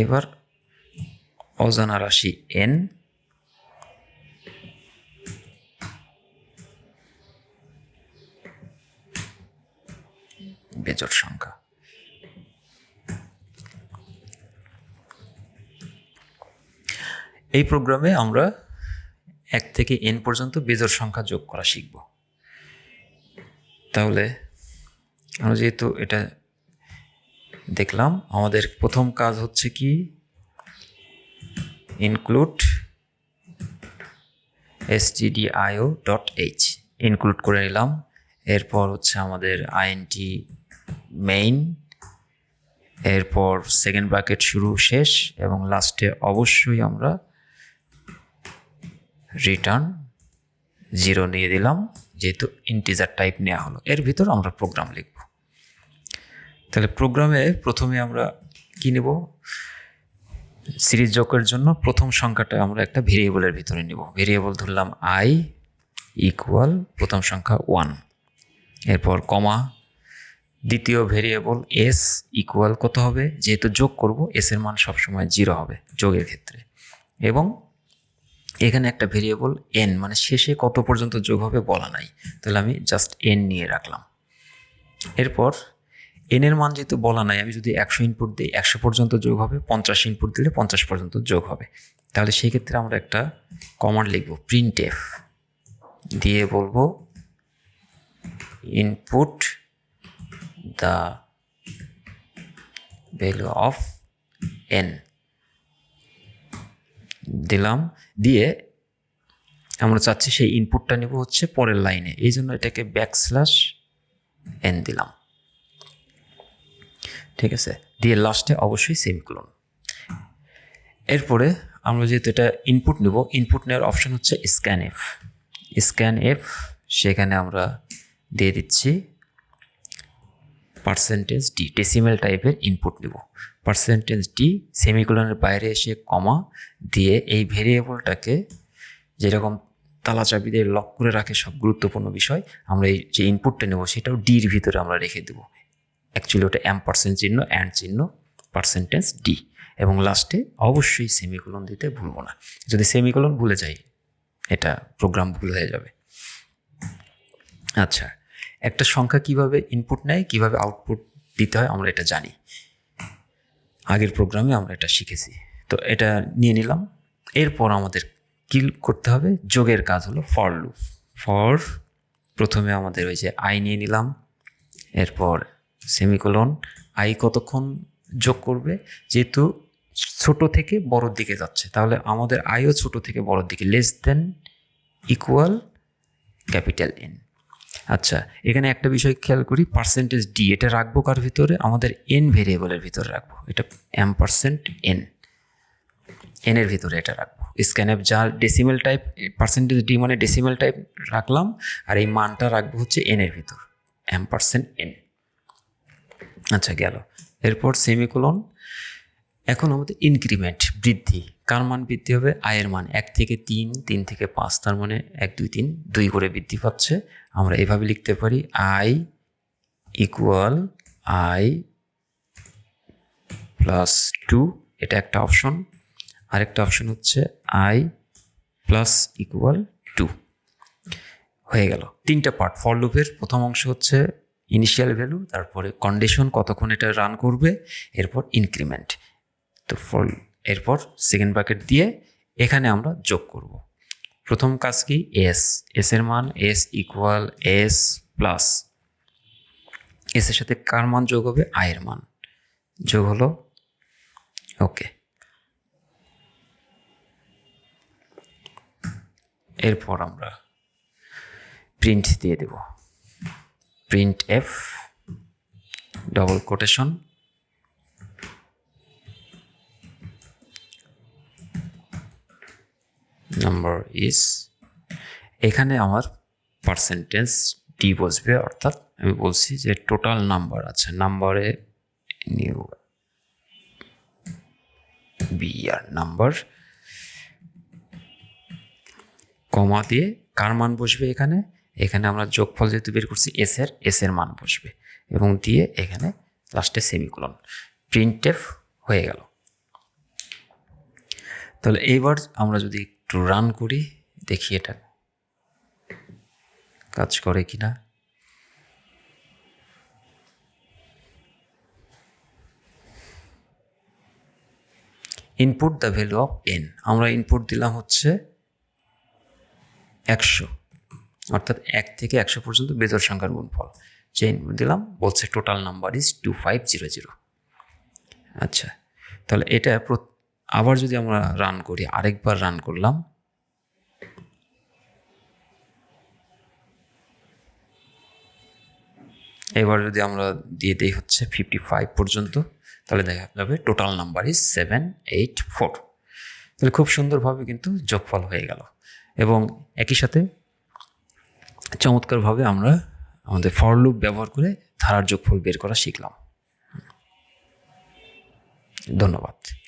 এবার অজানা রাশি n বেজোড় সংখ্যা। এই প্রোগ্রামে আমরা 1 থেকে n পর্যন্ত বেজোড় সংখ্যা যোগ করা শিখব। তাহলে আমরা যেহেতু এটা দেখলাম, আমাদের প্রথম কাজ হচ্ছে কি, ইনক্লুড stdio.h ইনক্লুড করে নিলাম। এরপর হচ্ছে আমাদের int মেইন, এরপর সেকেন্ড ব্র্যাকেট শুরু শেষ, এবং লাস্টে অবশ্যই আমরা রিটার্ন 0 নিয়ে দিলাম, যেহেতু ইন্টিজার টাইপ নেওয়া হলো। এর ভিতর আমরা প্রোগ্রাম লিখব। তাহলে প্রোগ্রামে প্রথমে আমরা কি নেব, সিরিজ যোগের জন্য প্রথম সংখ্যাটা আমরা একটা ভেরিয়েবলের ভিতরে নেব। ভেরিয়েবল ধরলাম i ইকুয়াল প্রথম সংখ্যা 1, এরপর কমা, দ্বিতীয় ভেরিয়েবল s ইকুয়াল কত হবে, যেহেতু যোগ করব s এর মান সবসময় 0 হবে যোগের ক্ষেত্রে, এবং এখানে একটা ভেরিয়েবল n, মানে শেষে কত পর্যন্ত যোগ হবে বলা নাই, তাহলে আমি জাস্ট n নিয়ে রাখলাম। এরপর n এর মান যেহেতু বলা নাই, আমি যদি 100 ইনপুট দিই 100 পর্যন্ত যোগ হবে, 50 ইনপুট দিলে 50 পর্যন্ত যোগ হবে। তাহলে সেই ক্ষেত্রে আমরা একটা কমান্ড লিখব, printf দিয়ে বলবো input the value of n দিলাম। দিয়ে আমরা চাচ্ছি সেই ইনপুটটা নেব হচ্ছে পরের লাইনে, এই জন্য এটাকে \n দিলাম। ঠিক আছে, দিয়ে লাস্টে অবশ্যই সেমিকোলন। এরপরে আমরা যেহেতু এটা ইনপুট নেব, ইনপুট নেওয়ার অপশন হচ্ছে স্ক্যানএফ, সেখানে আমরা দিয়ে দিচ্ছি %d, ডেসিমেল টাইপের ইনপুট নেব। %d সেমিকোলনের বাইরে এসে কমা দিয়ে এই ভেরিয়েবলটাকে যেরকম তালা চাবি দিয়ে লক করে রাখে সব গুরুত্বপূর্ণ বিষয়, আমরা এই যে ইনপুটটা নেব সেটাও ডির ভিতরে আমরা রেখে দেব। অ্যাকচুয়ালি ওটা % চিহ্ন, অ্যান্ড চিহ্ন, %d, এবং লাস্টে অবশ্যই সেমিকোলন দিতে ভুলবো না। যদি সেমিকোলন ভুলে যাই এটা প্রোগ্রাম ভুল হয়ে যাবে। আচ্ছা, একটা সংখ্যা কিভাবে ইনপুট নেয়, কিভাবে আউটপুট দিতে হয় আমরা এটা জানি, আগের প্রোগ্রামে আমরা এটা শিখেছি। তো এটা নিয়ে নিলাম। এরপর আমাদের কি করতে হবে, যোগের কাজ হলো ফর লুপ। ফর প্রথমে আমাদের ওই যে i নিয়ে নিলাম, এরপর সেমিকোলন, i কতক্ষণ যোগ করবে, যেহেতু ছোট থেকে বড়র দিকে যাচ্ছে, তাহলে আমাদের iও ছোট থেকে বড়র দিকে, <= N। আচ্ছা, এখানে একটা বিষয় খেয়াল করি, %d এটা রাখবো কার ভিতরে, আমাদের n ভেরিয়েবলের ভিতরে রাখবো। এটা %n এর ভিতরে এটা রাখবো। স্ক্যানএফ যার ডেসিমেল টাইপ, %d মানে ডেসিমেল টাইপ রাখলাম, আর এই মানটা রাখবো হচ্ছে n এর ভিতর, %n। আচ্ছা, গেল। এরপর সেমিকোলন। এখন আমাদের ইনক্রিমেন্ট, বৃদ্ধি, কার মান বৃদ্ধি হবে, i এর মান 1 থেকে 3, 3 থেকে 5, তার মানে 1 2 3 2 করে বৃদ্ধি পাচ্ছে। আমরা এভাবে লিখতে পারি i ইকুয়াল i +2, এটা একটা অপশন। আরেকটা অপশন হচ্ছে i +=2। হয়ে গেল। 3টা পার্ট ফর লুপের। প্রথম অংশ হচ্ছে ইনিশিয়াল ভ্যালু, তারপরে কন্ডিশন কতক্ষণ এটা রান করবে, এরপর ইনক্রিমেন্ট। তো এরপর সেকেন্ড ব্র্যাকেট দিয়ে এখানে আমরা যোগ করব। প্রথম কাজ কি, s এর মান s equal s plus, s এর সাথে কার মান যোগ হবে, i এর মান যোগ হলো। ওকে, এরপর আমরা প্রিন্ট দিয়ে দেব, printf double quotation number is, এখানে আমার %d বসবে, অর্থাৎ আমি বলছি যে টোটাল নাম্বার আছে, নাম্বারে নিউ বিআর নাম্বার, কমা দিয়ে কার মান বসবে এখানে, এখানে আমরা যোগফল যেহেতু বের করছি এস এর মান বসবে, এবং দিয়ে এখানে লাস্টে সেমিকোলন। প্রিন্টএফ হয়ে গেল। তাহলে এইবার আমরা যদি একটু রান করি, দেখি এটা কাজ করে কিনা। Input the value of n, আমরা ইনপুট দিলাম হচ্ছে 100, অর্থাৎ 1 থেকে 100 পর্যন্ত বেজোড় সংখ্যার গুণফল। যে ইনপুট দিলাম বলছে টোটাল নাম্বার ইজ 2500। আচ্ছা, তাহলে এটা আবার যদি আমরা রান করি, আরেকবার রান করলাম, এবার যদি আমরা দিয়ে দিই হচ্ছে 55 পর্যন্ত, তাহলে দেখা যাবে টোটাল নাম্বার ইজ 784। তাহলে খুব সুন্দরভাবে কিন্তু যোগফল হয়ে গেল। এবং একই সাথে চমৎকারভাবে আমরা আমাদের ফর লুপ ব্যবহার করে ধারার যোগফল বের করা শিখলাম। ধন্যবাদ।